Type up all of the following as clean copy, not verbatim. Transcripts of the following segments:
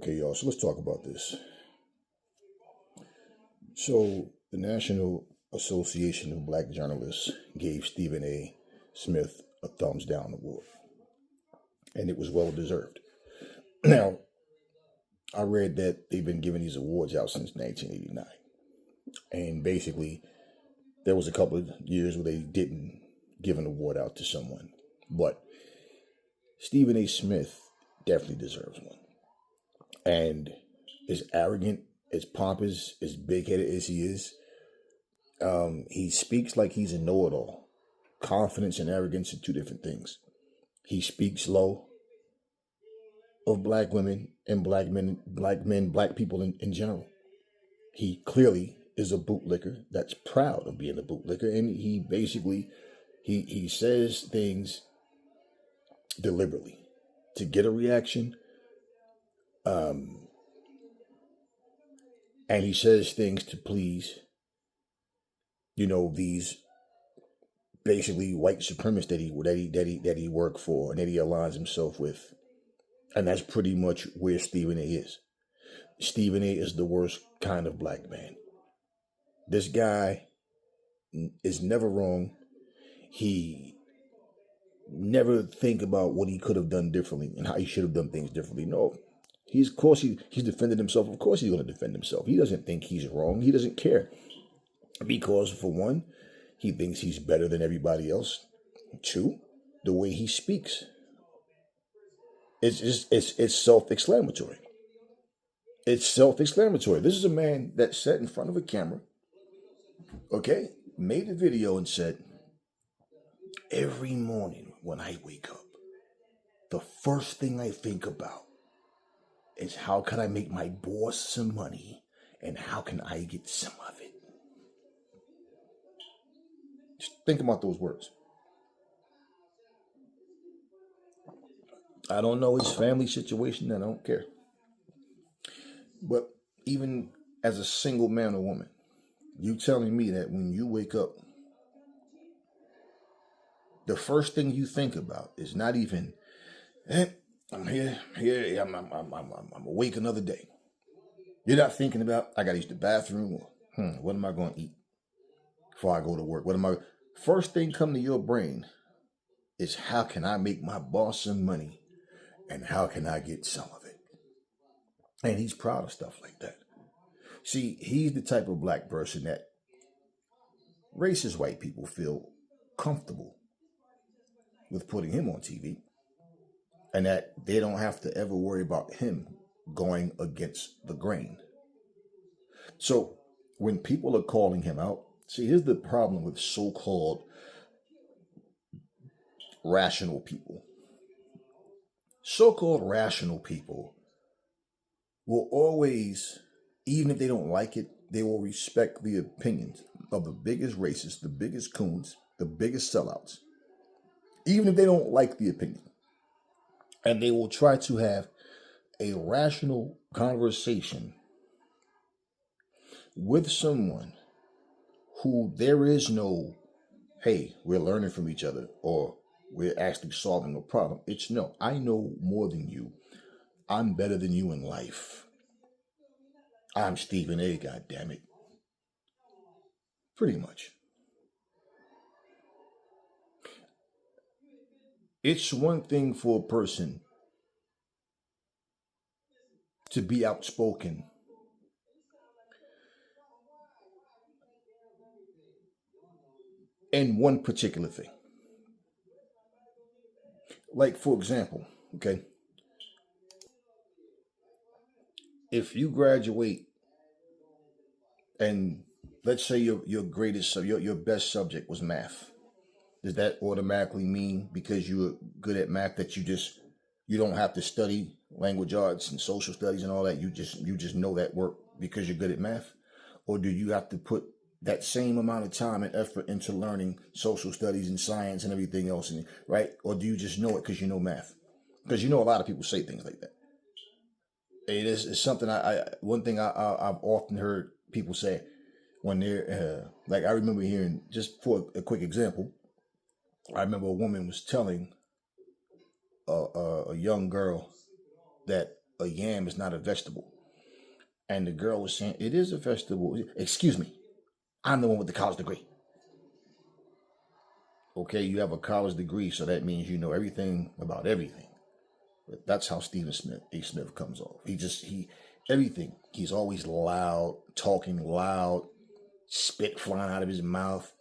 Okay, y'all, so let's talk about this. So, the National Association of Black Journalists gave Stephen A. Smith a thumbs down award, and it was well deserved. Now, I read that they've been giving these awards out since 1989, and basically, there was a couple of years where they didn't give an award out to someone, but Stephen A. Smith definitely deserves one. And as arrogant, as pompous, as big-headed as he is, he speaks like he's a know-it-all. Confidence and arrogance are two different things. He speaks low of black women and black men, black people in general. He clearly is a bootlicker that's proud of being a bootlicker, and he basically he says things deliberately to get a reaction. And he says things to please, these basically white supremacists that he worked for and that he aligns himself with. And that's pretty much where Stephen A. is. Stephen A. is the worst kind of black man. This guy is never wrong. He never think about what he could have done differently and how he should have done things differently. No. He's defended himself. Of course he's going to defend himself. He doesn't think he's wrong. He doesn't care. Because, for one, he thinks he's better than everybody else. Two, the way he speaks. It's self-explanatory. It's self-explanatory. This is a man that sat in front of a camera, okay, made a video and said, every morning when I wake up, the first thing I think about is how can I make my boss some money and how can I get some of it? Just think about those words. I don't know his family situation. I don't care. But even as a single man or woman, you telling me that when you wake up, the first thing you think about is not even, I'm here, I'm awake another day. You're not thinking about, I got to use the bathroom, or, what am I going to eat before I go to work? First thing come to your brain is how can I make my boss some money and how can I get some of it? And he's proud of stuff like that. See, he's the type of black person that racist white people feel comfortable with putting him on TV. And that they don't have to ever worry about him going against the grain. So when people are calling him out, see, here's the problem with so-called rational people. So-called rational people will always, even if they don't like it, they will respect the opinions of the biggest racists, the biggest coons, the biggest sellouts, even if they don't like the opinion. And they will try to have a rational conversation with someone who there is no, hey, we're learning from each other or we're actually solving a problem. It's no, I know more than you. I'm better than you in life. I'm Stephen A., goddammit. Pretty much. It's one thing for a person to be outspoken in one particular thing. Like, for example, okay, if you graduate and let's say your best subject was math, does that automatically mean because you were good at math that you don't have to study language arts and social studies and all that? You just know that work because you're good at math? Or do you have to put that same amount of time and effort into learning social studies and science and everything else, right? Or do you just know it because you know math? Because a lot of people say things like that. It's something one thing I've often heard people say when they're like, I remember hearing, just for a quick example, I remember a woman was telling a young girl that a yam is not a vegetable. And the girl was saying, it is a vegetable. Excuse me, I'm the one with the college degree. Okay, you have a college degree, so that means you know everything about everything. But that's how Stephen Smith comes off. Everything. He's always loud, talking loud, spit flying out of his mouth.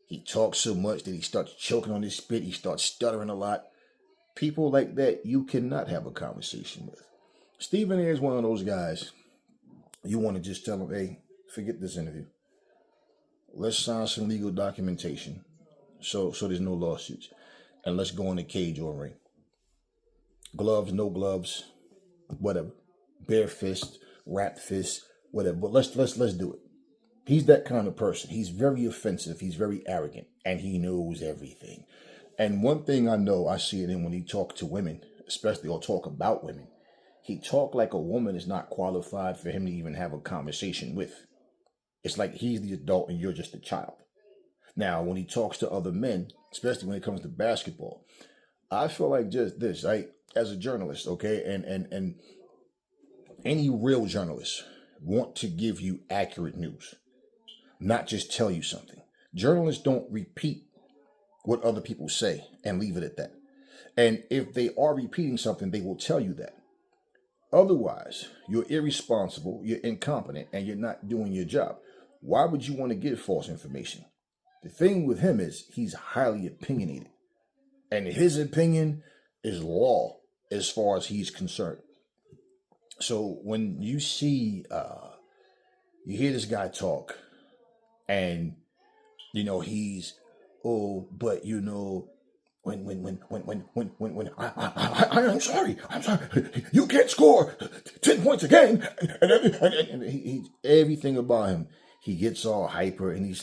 He talks so much that he starts choking on his spit. He starts stuttering a lot. People like that, you cannot have a conversation with. Stephen A is one of those guys. You want to just tell him, hey, forget this interview. Let's sign some legal documentation so there's no lawsuits. And let's go in a cage or a ring. Gloves, no gloves, whatever. Bare fist, wrapped fist, whatever. But let's do it. He's that kind of person. He's very offensive. He's very arrogant. And he knows everything. And one thing I know, I see it in when he talks to women, especially, or talk about women. He talk like a woman is not qualified for him to even have a conversation with. It's like he's the adult and you're just a child. Now, when he talks to other men, especially when it comes to basketball, I feel like just this, right? As a journalist, okay, and any real journalist want to give you accurate news, not just tell you something. Journalists don't repeat what other people say and leave it at that. And if they are repeating something, they will tell you that. Otherwise, you're irresponsible, you're incompetent, and you're not doing your job. Why would you want to give false information? The thing with him is he's highly opinionated. And his opinion is law as far as he's concerned. So when you see, you hear this guy talk and, he's, oh, but when I'm sorry, you can't score 10 points a game, and everything about him, he gets all hyper, and he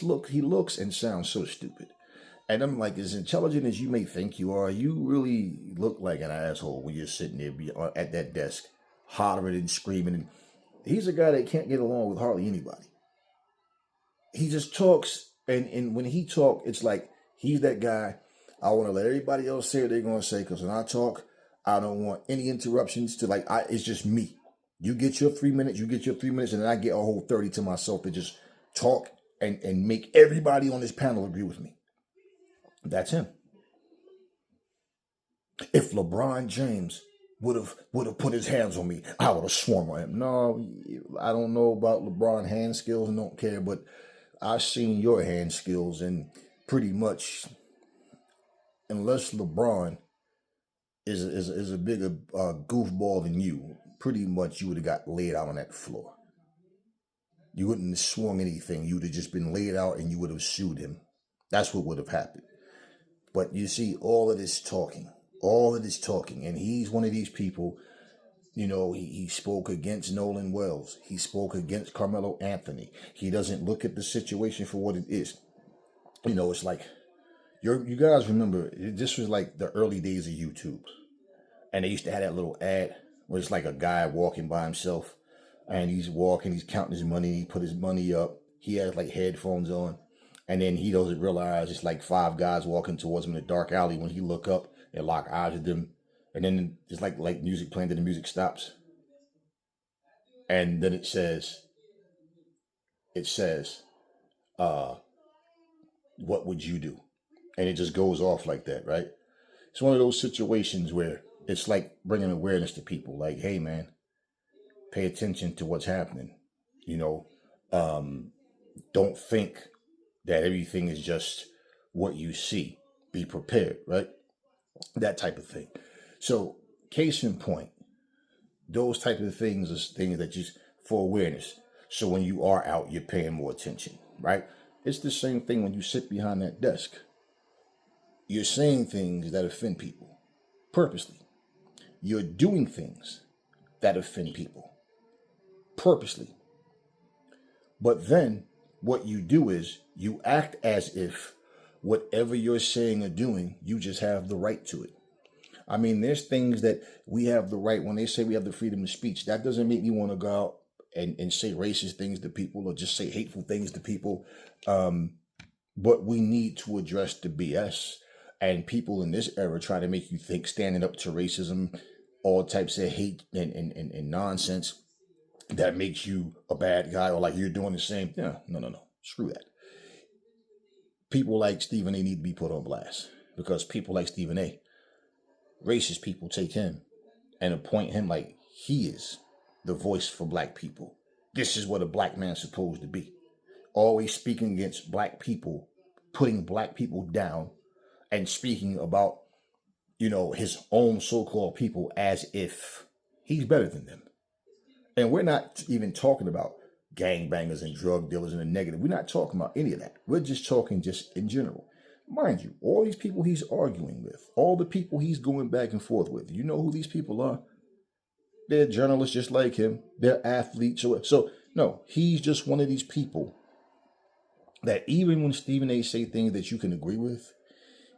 looks and sounds so stupid. And I'm like, as intelligent as you may think you are, you really look like an asshole when you're sitting there at that desk, hollering and screaming. And he's a guy that can't get along with hardly anybody. He just talks, and when he talks, it's like he's that guy. I want to let everybody else say what they're going to say, because when I talk, I don't want any interruptions it's just me. You get your 3 minutes, and then I get a whole 30 to myself to just talk and make everybody on this panel agree with me. That's him. If LeBron James would have put his hands on me, I would have sworn on him. No, I don't know about LeBron hand skills and don't care, but I've seen your hand skills, and pretty much, unless LeBron is a bigger goofball than you, pretty much you would have got laid out on that floor. You wouldn't have swung anything. You would have just been laid out and you would have sued him. That's what would have happened. But you see all of this talking, and he's one of these people, he spoke against Nolan Wells. He spoke against Carmelo Anthony. He doesn't look at the situation for what it is. It's like, you guys remember, this was like the early days of YouTube. And they used to have that little ad where it's like a guy walking by himself, and he's counting his money, he put his money up. He has like headphones on. And then he doesn't realize it's like 5 guys walking towards him in a dark alley. When he look up and lock eyes with them, and then it's like music playing, then the music stops. And then it says, what would you do? And it just goes off like that, right? It's one of those situations where it's like bringing awareness to people. Like, hey, man, pay attention to what's happening. Don't think that everything is just what you see. Be prepared, right? That type of thing. So, case in point, those type of things are things that just for awareness. So when you are out, you're paying more attention, right? It's the same thing when you sit behind that desk. You're saying things that offend people purposely. You're doing things that offend people purposely. But then what you do is you act as if whatever you're saying or doing, you just have the right to it. I mean, there's things that we have the right, when they say we have the freedom of speech, that doesn't make me want to go out and say racist things to people or just say hateful things to people. But we need to address the BS. And people in this era try to make you think standing up to racism all types of hate and nonsense that makes you a bad guy, or like you're doing the same. Yeah, no. Screw that. People like Stephen A need to be put on blast, because people like Stephen A, racist people, take him and appoint him like he is the voice for black people. This is what a black man's supposed to be. Always speaking against black people, putting black people down, and speaking about, his own so-called people as if he's better than them. And we're not even talking about gangbangers and drug dealers and the negative. We're not talking about any of that. We're just talking just in general. Mind you, all these people he's arguing with, all the people he's going back and forth with, you know who these people are? They're journalists just like him. They're athletes. So no, he's just one of these people that even when Stephen A say things that you can agree with,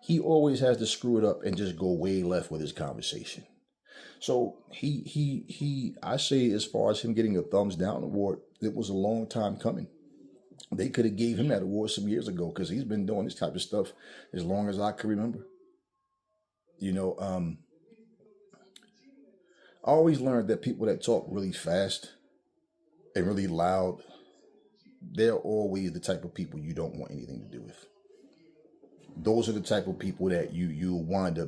he always has to screw it up and just go way left with his conversation. So I say, as far as him getting a thumbs down award, it was a long time coming. They could have gave him that award some years ago, because he's been doing this type of stuff as long as I can remember. I always learned that people that talk really fast and really loud, they're always the type of people you don't want anything to do with. Those are the type of people that you wind up,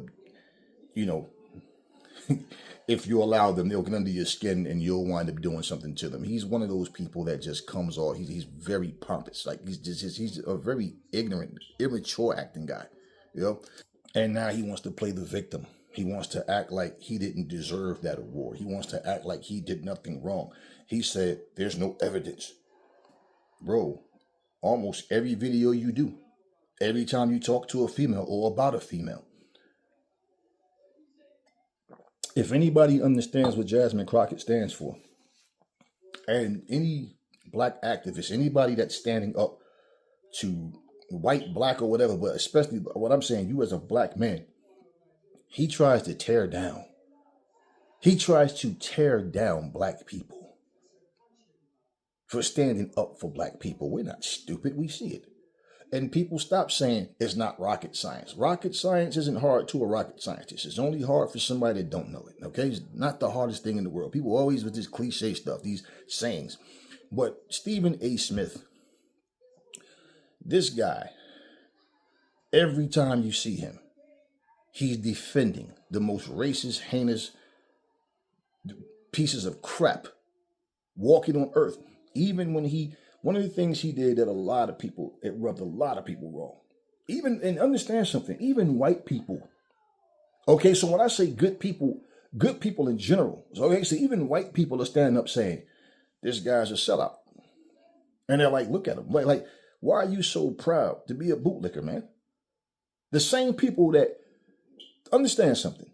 if you allow them, they'll get under your skin and you'll wind up doing something to them. He's one of those people that just comes off. He's very pompous. Like he's a very ignorant, immature acting guy, And now he wants to play the victim. He wants to act like he didn't deserve that award. He wants to act like he did nothing wrong. He said, there's no evidence. Bro, almost every video you do, every time you talk to a female or about a female, if anybody understands what Jasmine Crockett stands for, and any black activist, anybody that's standing up to white, black, or whatever, but especially what I'm saying, you as a black man, he tries to tear down. He tries to tear down black people for standing up for black people. We're not stupid. We see it. And people stop saying it's not rocket science. Rocket science isn't hard to a rocket scientist. It's only hard for somebody that don't know it, okay? It's not the hardest thing in the world. People always with this cliche stuff, these sayings. But Stephen A. Smith, this guy, every time you see him, he's defending the most racist, heinous pieces of crap walking on earth. Even when one of the things he did that it rubbed a lot of people wrong. And understand something, even white people. Okay, so when I say good people in general, okay, so even white people are standing up saying, this guy's a sellout. And they're like, look at him. Like, why are you so proud to be a bootlicker, man? The same people that, understand something,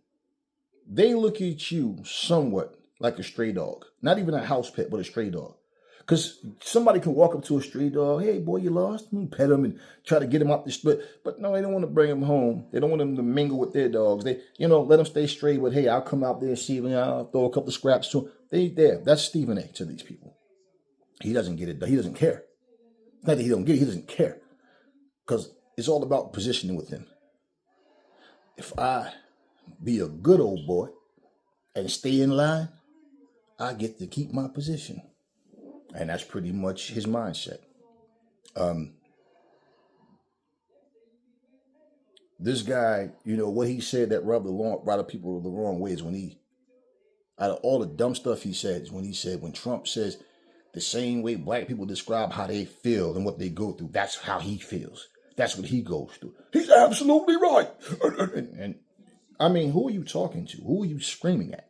they look at you somewhat like a stray dog. Not even a house pet, but a stray dog. Because somebody can walk up to a stray dog, hey, boy, you lost? And pet him and try to get him out the split. But no, they don't want to bring him home. They don't want him to mingle with their dogs. They, let him stay stray with, hey, I'll come out there and see him. I'll throw a couple of scraps to him. They there. That's Stephen A. to these people. He doesn't get it. He doesn't care. It's not that he don't get it. He doesn't care. Because it's all about positioning with him. If I be a good old boy and stay in line, I get to keep my position. And that's pretty much his mindset. This guy, what he said that rubbed a lot of people the wrong way is when out of all the dumb stuff he said, is when he said, when Trump says the same way black people describe how they feel and what they go through, that's how he feels. That's what he goes through. He's absolutely right. And I mean, who are you talking to? Who are you screaming at?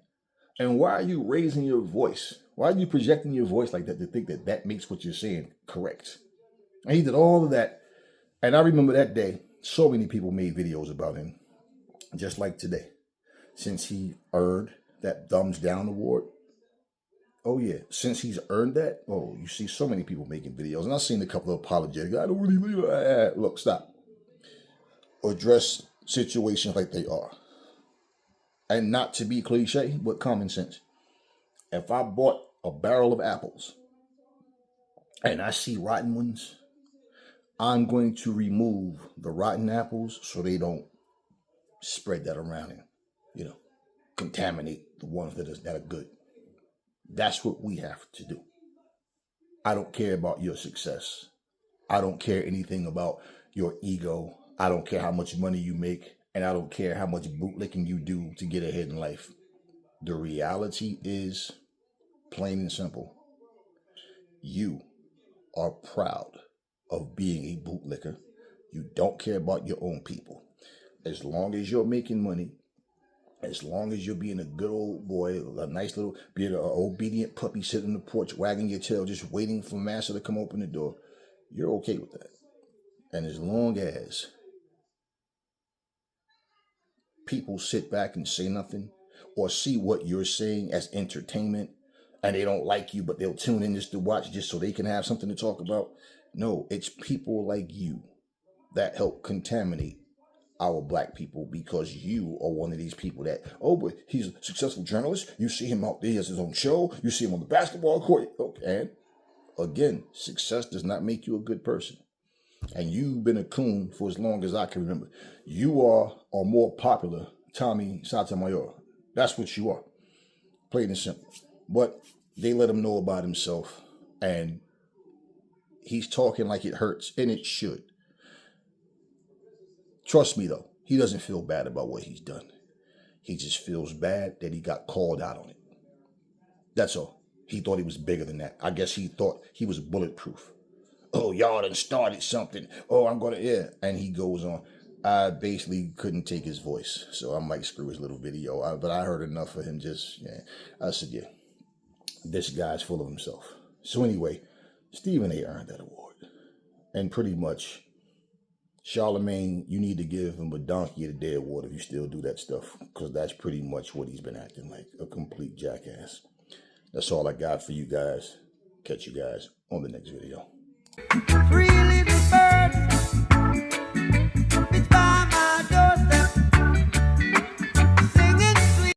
And why are you raising your voice? Why are you projecting your voice like that to think that that makes what you're saying correct? And he did all of that. And I remember that day, so many people made videos about him, just like today, since he earned that thumbs down award. Oh, yeah. Since he's earned that, you see so many people making videos. And I've seen a couple of apologetics. I don't really leave it. Look, stop. Address situations like they are. And not to be cliche, but common sense. If I bought a barrel of apples and I see rotten ones, I'm going to remove the rotten apples so they don't spread that around. contaminate the ones that are good. That's what we have to do. I don't care about your success. I don't care anything about your ego. I don't care how much money you make, and I don't care how much bootlicking you do to get ahead in life. The reality is plain and simple. You are proud of being a bootlicker. You don't care about your own people. As long as you're making money, as long as you're being a good old boy, a nice little, being an obedient puppy sitting on the porch, wagging your tail, just waiting for master to come open the door, you're okay with that. And as long as people sit back and say nothing or see what you're saying as entertainment, and they don't like you, but they'll tune in just to watch just so they can have something to talk about. No, it's people like you that help contaminate our black people, because you are one of these people that, oh, but he's a successful journalist. You see him out there, he has his own show. You see him on the basketball court. Okay. And again, success does not make you a good person. And you've been a coon for as long as I can remember. You are a more popular Tommy Sotomayor. That's what you are. Plain and simple. But they let him know about himself, and he's talking like it hurts, and it should. Trust me, though, he doesn't feel bad about what he's done. He just feels bad that he got called out on it. That's all. He thought he was bigger than that. I guess he thought he was bulletproof. Oh, y'all done started something. Oh, I'm going to, yeah. And he goes on. I basically couldn't take his voice, so I might screw his little video. But I heard enough of him just, yeah. I said, yeah, this guy's full of himself. So anyway, Stephen A. earned that award. And pretty much, Charlemagne, you need to give him a Donkey of the Day award if you still do that stuff, because that's pretty much what he's been acting like, a complete jackass. That's all I got for you guys. Catch you guys on the next video. Free